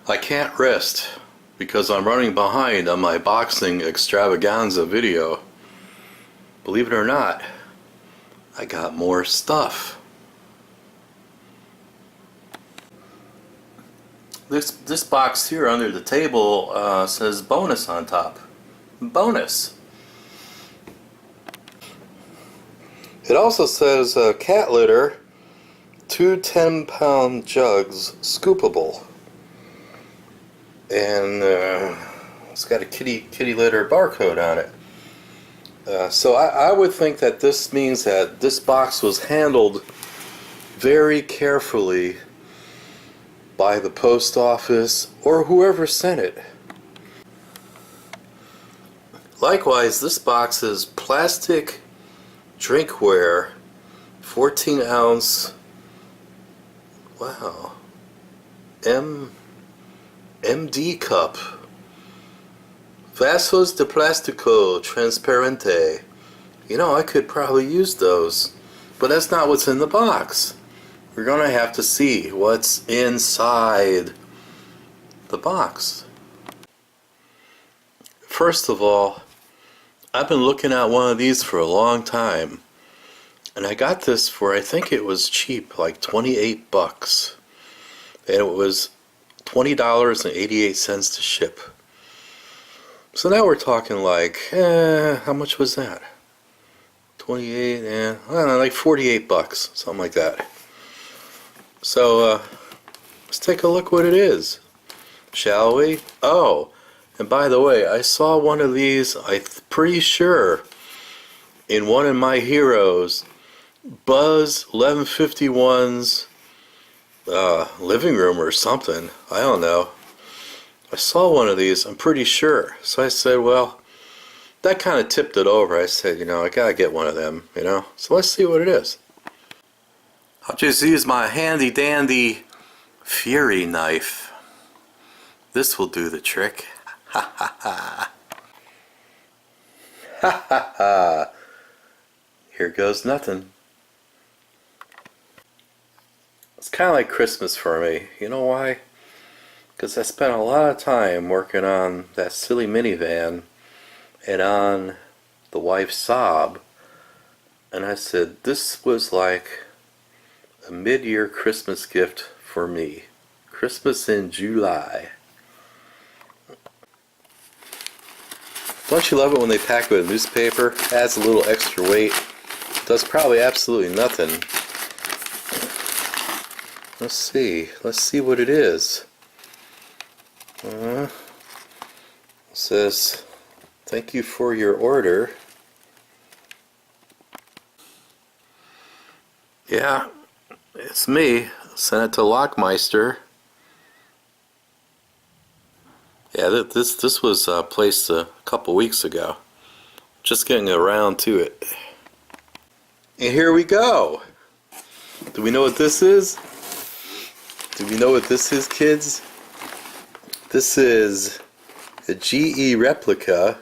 I can't rest because I'm running behind on my boxing extravaganza video. Believe it or not, I got more stuff. This box here under the table says bonus on top. Bonus. It also says cat litter, 2 10-pound jugs, scoopable. And it's got a kitty litter barcode on it. So I would think that this means that this box was handled very carefully by the post office or whoever sent it. Likewise, this box is plastic drinkware, 14-ounce. Wow. MD cup. Vasos de plástico transparente. You know, I could probably use those, but that's not what's in the box. We're gonna have to see what's inside the box. First of all, I've been looking at one of these for a long time, and I got this for, I think it was cheap, like 28 bucks, and it was $20.88 to ship. So now we're talking like, how much was that? 28, I don't know, like 48 bucks, something like that. So let's take a look what it is, shall we? Oh, and by the way, I saw one of these, I'm pretty sure, in one of my heroes, Buzz 1151's living room or something. I don't know. I saw one of these, I'm pretty sure. So I said, well, that kind of tipped it over. I said, you know, I gotta get one of them, you know. So let's see what it is. I'll just use my handy dandy Fury knife. This will do the trick. Ha ha ha. Ha ha ha. Here goes nothing. It's kind of like Christmas for me. You know why? Because I spent a lot of time working on that silly minivan and on the wife's Saab. And I said, this was like a mid-year Christmas gift for me. Christmas in July. Don't you love it when they pack it with newspaper? Adds a little extra weight. Does probably absolutely nothing. Let's see what it is. It says, thank you for your order. Yeah, it's me. Sent it to Lockmeister. Yeah, this was placed a couple weeks ago. Just getting around to it. And here we go. Do we know what this is? Do we know what this is, kids? This is a GE replica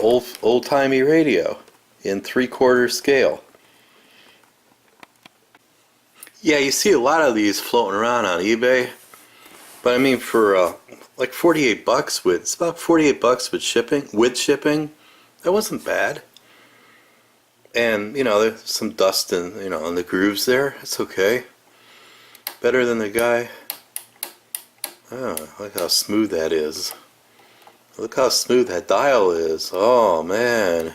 old-timey radio in 3/4 scale. Yeah, you see a lot of these floating around on eBay. But I mean, for like 48 bucks it's about 48 bucks with shipping, that wasn't bad. And you know, there's some dust in, you know, in the grooves there. It's okay. Better than the guy. Oh, look how smooth that is. Look how smooth that dial is. Oh man.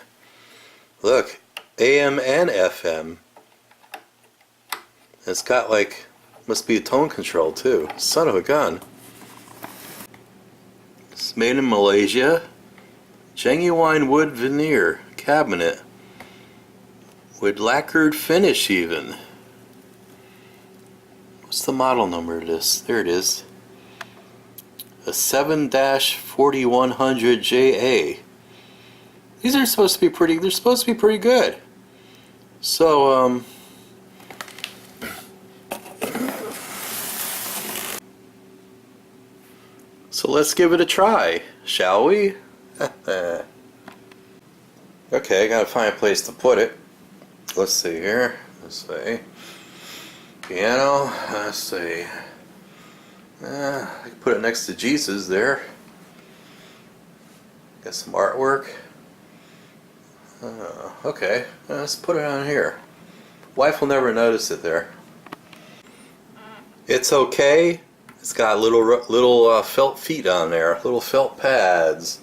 Look, AM and FM. It's got like, must be a tone control too. Son of a gun. It's made in Malaysia. Genuine wood veneer cabinet with lacquered finish even. What's the model number of this? There it is. A 7-4100JA. These are supposed to be pretty, they're supposed to be pretty good. So, so let's give it a try, shall we? Okay, I gotta find a place to put it. Let's see here. Let's see. Piano. Let's see. I can put it next to Jesus there. Got some artwork. Okay, let's put it on here. Wife will never notice it there. It's okay. It's got little felt feet on there, little felt pads.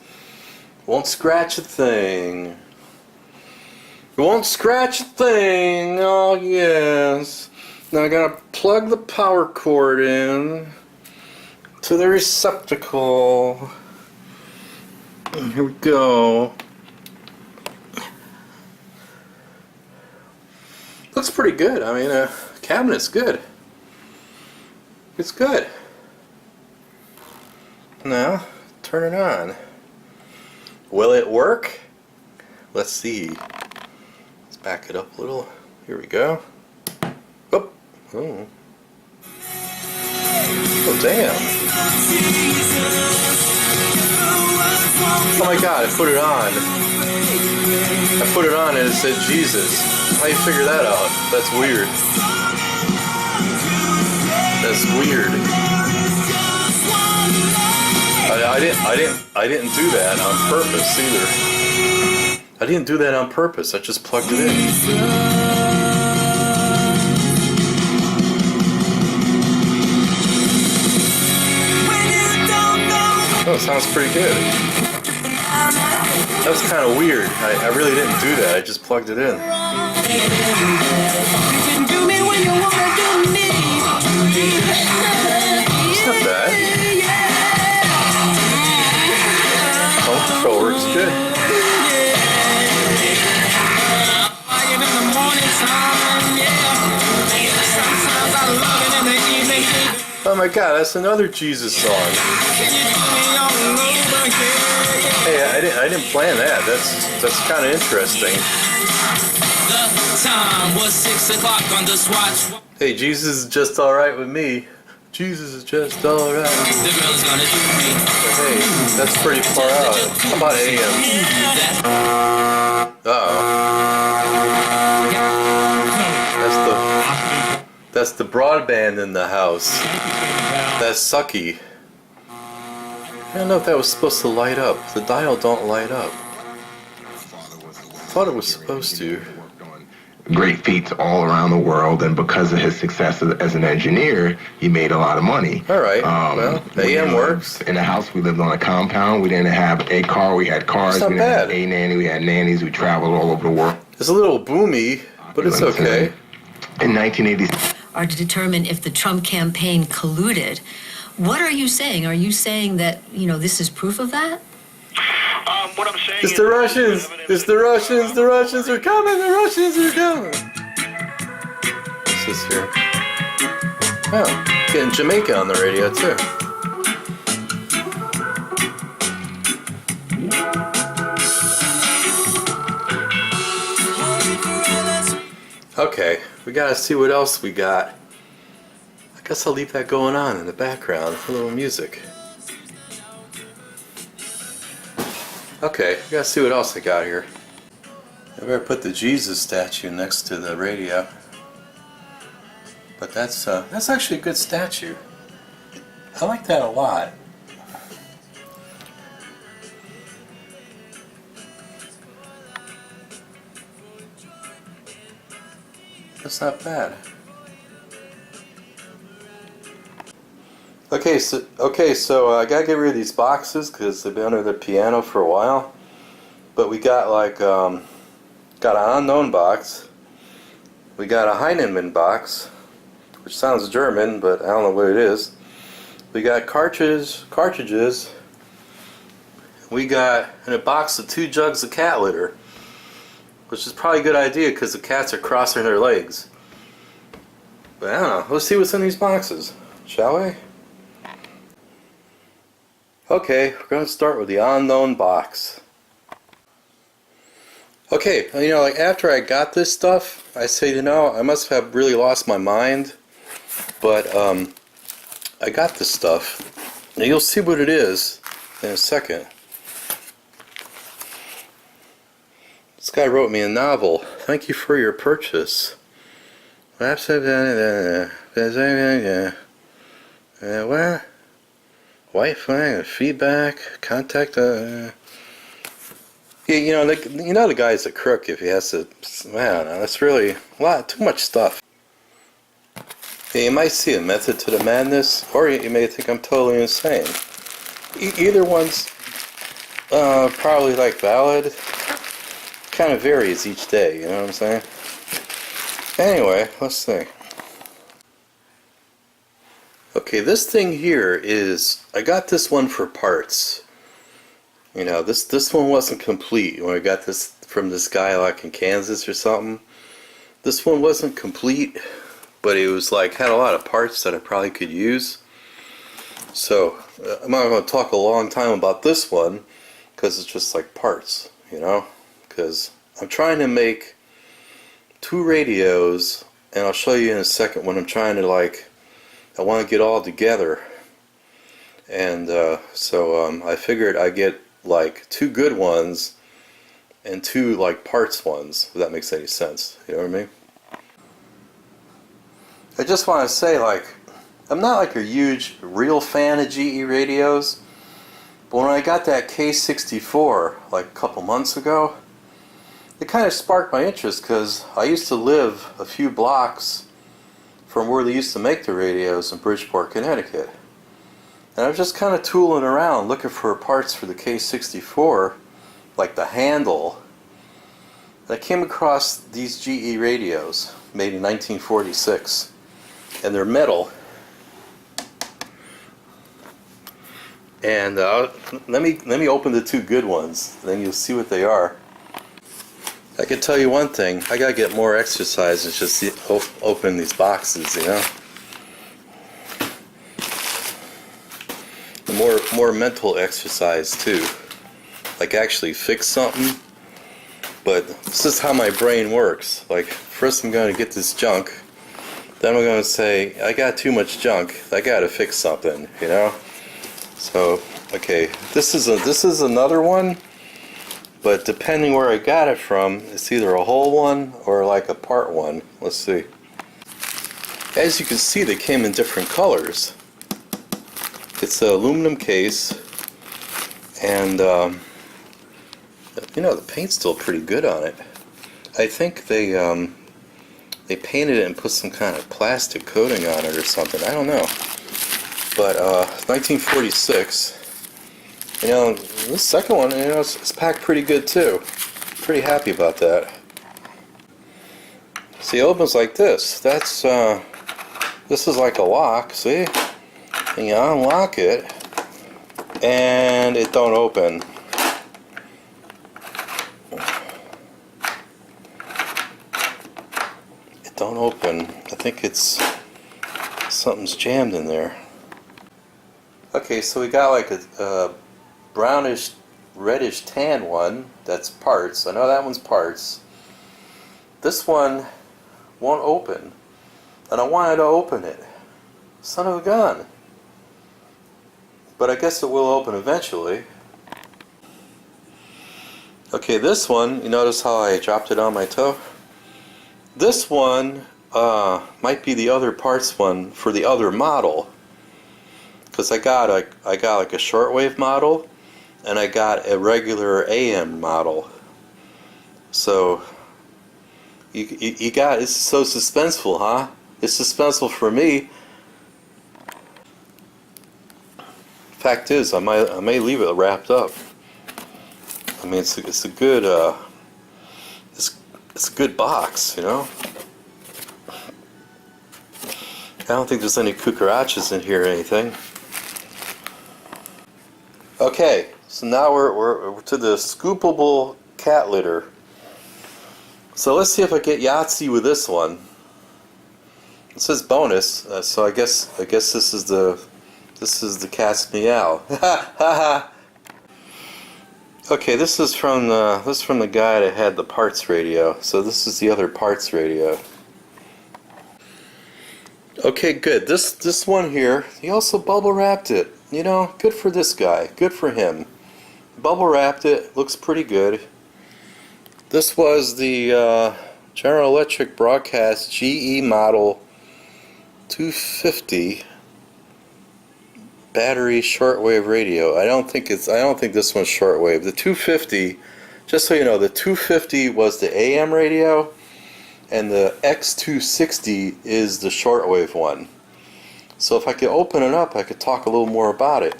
Won't scratch a thing. Won't scratch a thing. Oh yes. Now I gotta plug the power cord in to the receptacle. And here we go. Looks pretty good. I mean, cabinet's good. It's good. Now, turn it on. Will it work? Let's see. Let's back it up a little. Here we go. Oh. Oh. Oh, damn. Oh my god, I put it on. I put it on and it said Jesus. How you figure that out? That's weird. That's weird. I didn't do that on purpose either. I didn't do that on purpose. I just plugged it in. Oh, it sounds pretty good. That was kind of weird. I really didn't do that. I just plugged it in. It's not bad. Home control works good. Oh my god, that's another Jesus song. Hey, I didn't plan that. That's kind of interesting. The time was 6 o'clock on the swatch. Hey, Jesus is just alright with me. Jesus is just alright. The girl's gonna do me. Hey, that's pretty far out. How about AM? That's the broadband in the house. That's sucky. I don't know if that was supposed to light up. The dial don't light up. I thought it was supposed to. Great feats all around the world, and because of his success as an engineer, he made a lot of money. All right. Well, AM works. In the house, we lived on a compound. We didn't have a car. We had cars. It's not we didn't bad. have a nanny. We had nannies. We traveled all over the world. It's a little boomy, but it's okay. In 1980s. Are to determine if the Trump campaign colluded. What are you saying? Are you saying that, this is proof of that? What I'm saying it's the Russians! It's the Russians! The Russians are coming! The Russians are coming! What's this here? Oh, getting Jamaica on the radio too. Okay, we gotta see what else we got. I guess I'll leave that going on in the background, a little music. Okay, we gotta see what else I got here. I better put the Jesus statue next to the radio. But that's actually a good statue. I like that a lot. That's not bad. Okay, so I gotta get rid of these boxes because they've been under the piano for a while. But we got got an unknown box. We got a Heinemann box, which sounds German, but I don't know what it is. We got cartridges. We got in a box of 2 jugs of cat litter, which is probably a good idea because the cats are crossing their legs. But I don't know. Let's see what's in these boxes, shall we? Okay, we're going to start with the unknown box. Okay, like after I got this stuff, I say, I must have really lost my mind. But I got this stuff. Now you'll see what it is in a second. This guy wrote me a novel. Thank you for your purchase. What? Wi-Fi, feedback, contact. Yeah, the guy's a crook if he has to. I don't know. That's really a lot, too much stuff. Yeah, you might see a method to the madness, or you may think I'm totally insane. Either one's probably like valid. Kind of varies each day. You know what I'm saying? Anyway, let's see. Okay, this thing here is, I got this one for parts. You know, this one wasn't complete when I got this from this guy like in Kansas or something. This one wasn't complete, but it was like, had a lot of parts that I probably could use. So, I'm not going to talk a long time about this one, because it's just like parts, you know? Because I'm trying to make 2 radios, and I'll show you in a second when I'm trying to like, I want to get all together, and so I figured I'd get like 2 good ones and 2 like parts ones, if that makes any sense. You know what I mean? I just want to say, like, I'm not like a huge real fan of GE radios, but when I got that K64 like a couple months ago, it kind of sparked my interest, because I used to live a few blocks from where they used to make the radios in Bridgeport, Connecticut. And I was just kind of tooling around looking for parts for the K64, like the handle. And I came across these GE radios made in 1946, and they're metal. And let me open the 2 good ones, then you'll see what they are. I can tell you one thing, I gotta get more exercise and just open these boxes, you know? More mental exercise too. Like actually fix something. But this is how my brain works. Like, first I'm gonna get this junk, then I'm gonna say, I got too much junk, I gotta fix something, you know? So, okay, this is another one. But depending where I got it from, it's either a whole one or like a part one. Let's see. As you can see, they came in different colors. It's an aluminum case, and you know, the paint's still pretty good on it. I think they painted it and put some kind of plastic coating on it or something. I don't know. But 1946. You know, this second one, you know, it's packed pretty good too. Pretty happy about that. See, it opens like this. That's this is like a lock, see? And you unlock it, and it don't open. It don't open. I think it's something's jammed in there. Okay, so we got like a brownish reddish tan one, that's parts. I know that one's parts. This one won't open, and I wanted to open it. Son of a gun. But I guess it will open eventually. Okay, this one, you notice how I dropped it on my toe? This one might be the other parts one for the other model, because I got like a shortwave model, and I got a regular AM model. So you got, it's so suspenseful, huh? It's suspenseful for me. Fact is, I may leave it wrapped up. I mean, it's a good it's a good box, you know. I don't think there's any cucarachas in here or anything. Okay, so now we're to the scoopable cat litter. So let's see if I get Yahtzee with this one. It says bonus, so I guess this is the cat's meow. Okay, this is from the guy that had the parts radio. So this is the other parts radio. Okay, good. This one here, he also bubble wrapped it. You know, good for this guy. Good for him. Bubble wrapped it. Looks pretty good. This was the General Electric Broadcast GE Model 250. battery shortwave radio. I don't think this one's shortwave. The 250, just so you know, the 250 was the AM radio, and the X260 is the shortwave one. So if I could open it up, I could talk a little more about it.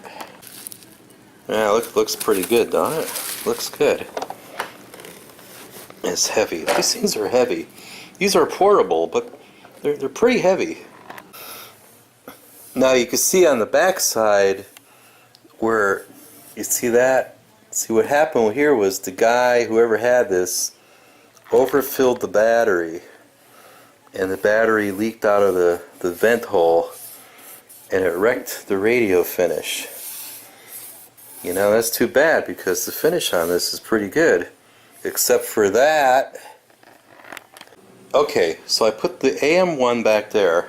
Yeah, looks pretty good, doesn't it? Looks good. It's heavy. These things are heavy. These are portable, but they're pretty heavy. Now you can see on the back side where you see that. See what happened here was the guy, whoever had this, overfilled the battery, and the battery leaked out of the vent hole, and it wrecked the radio finish. You know, that's too bad because the finish on this is pretty good, except for that. Okay, so I put the AM one back there,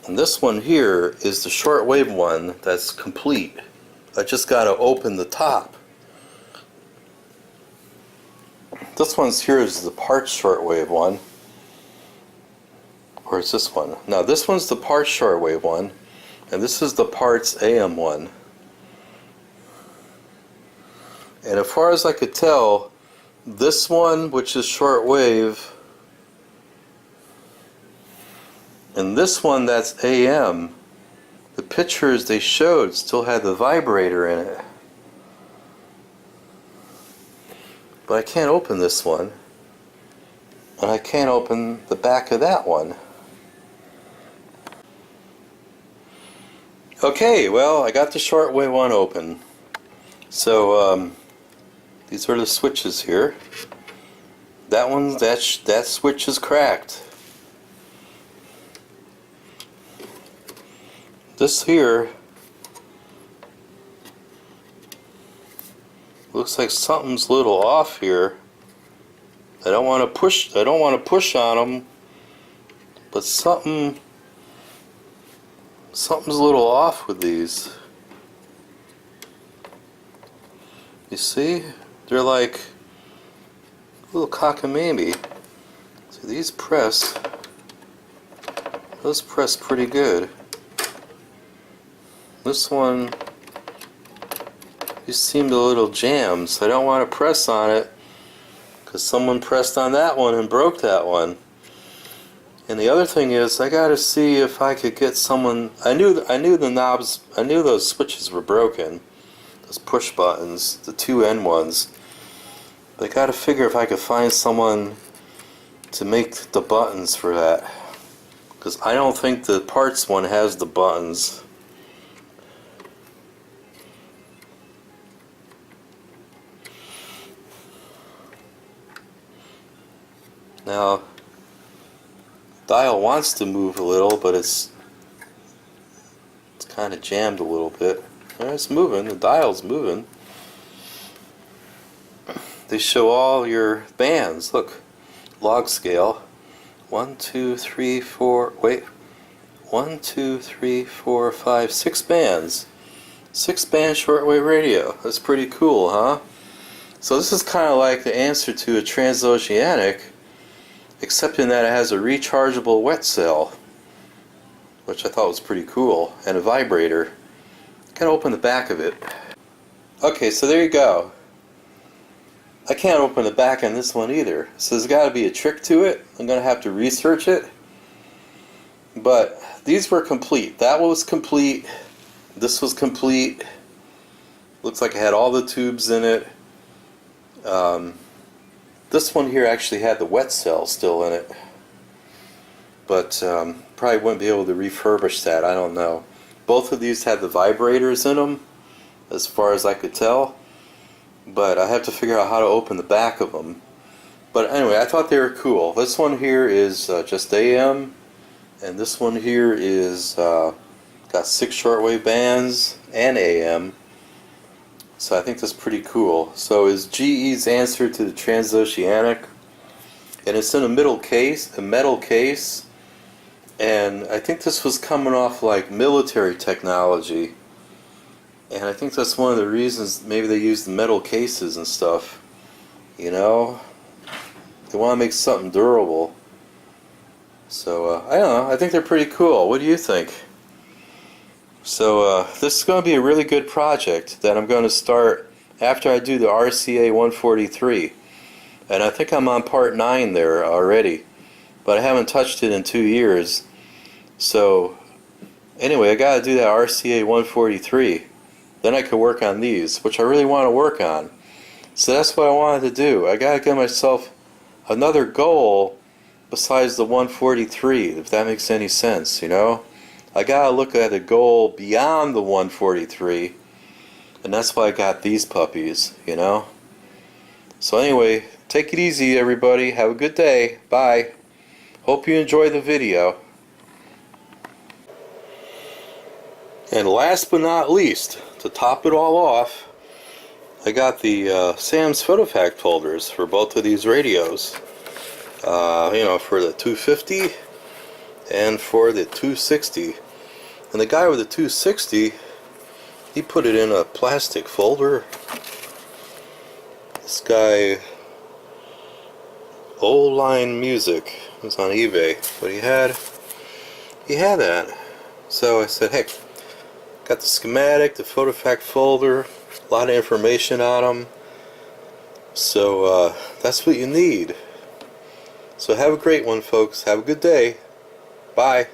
and this one here is the shortwave one that's complete. I just got to open the top. This one's here is the parts shortwave one. Or is this one? No, this one's the parts shortwave one, and this is the parts AM one. And as far as I could tell, this one, which is shortwave, and this one that's AM, the pictures they showed still had the vibrator in it. But I can't open this one, and I can't open the back of that one. Okay, well, I got the shortwave one open. So these are the switches here. That switch is cracked. This here looks like something's a little off here. I don't want to push on them, but something's a little off with these. You see? They're like a little cockamamie. So these those press pretty good. This one, these seemed a little jammed, so I don't want to press on it because someone pressed on that one and broke that one. And the other thing is, I got to see if I could get someone. I knew the knobs. I knew those switches were broken. Those push buttons, the two end ones. But I got to figure if I could find someone to make the buttons for that, because I don't think the parts one has the buttons. Now, dial wants to move a little, but it's kind of jammed a little bit. It's moving. The dial's moving. They show all your bands. Look, log scale. 1, 2, 3, 4. Wait. 1, 2, 3, 4, 5, 6 bands. 6-band shortwave radio. That's pretty cool, huh? So this is kind of like the answer to a transoceanic, except in that it has a rechargeable wet cell, which I thought was pretty cool, and a vibrator. Gotta open the back of it. Okay, so there you go. I can't open the back on this one either, so there's got to be a trick to it. I'm gonna have to research it. But these were complete. That was complete. This was complete. Looks like it had all the tubes in it. This one here actually had the wet cell still in it, but probably wouldn't be able to refurbish that. I don't know. Both of these had the vibrators in them, as far as I could tell, but I have to figure out how to open the back of them. But anyway, I thought they were cool. This one here is just AM, and this one here is got 6 shortwave bands and AM. So I think that's pretty cool. So is GE's answer to the transoceanic, and it's in a metal case, and I think this was coming off like military technology, and I think that's one of the reasons maybe they use the metal cases and stuff. You know, they want to make something durable. So I don't know. I think they're pretty cool. What do you think? So this is going to be a really good project that I'm going to start after I do the RCA 143. And I think I'm on part 9 there already, but I haven't touched it in 2 years. So anyway, I got to do that RCA 143. Then I could work on these, which I really want to work on. So that's what I wanted to do. I got to give myself another goal besides the 143, if that makes any sense, you know? I got to look at a goal beyond the 143, and that's why I got these puppies, you know? So anyway, take it easy, everybody. Have a good day. Bye. Hope you enjoy the video. And last but not least, to top it all off, I got the Sam's PhotoFact folders for both of these radios. You know, for the 250 and for the 260. And the guy with the 260, he put it in a plastic folder. This guy, Old Line Music, was on eBay, but he had that. So I said, hey, got the schematic, the PhotoFact folder, a lot of information on them. So that's what you need. So have a great one, folks. Have a good day. Bye.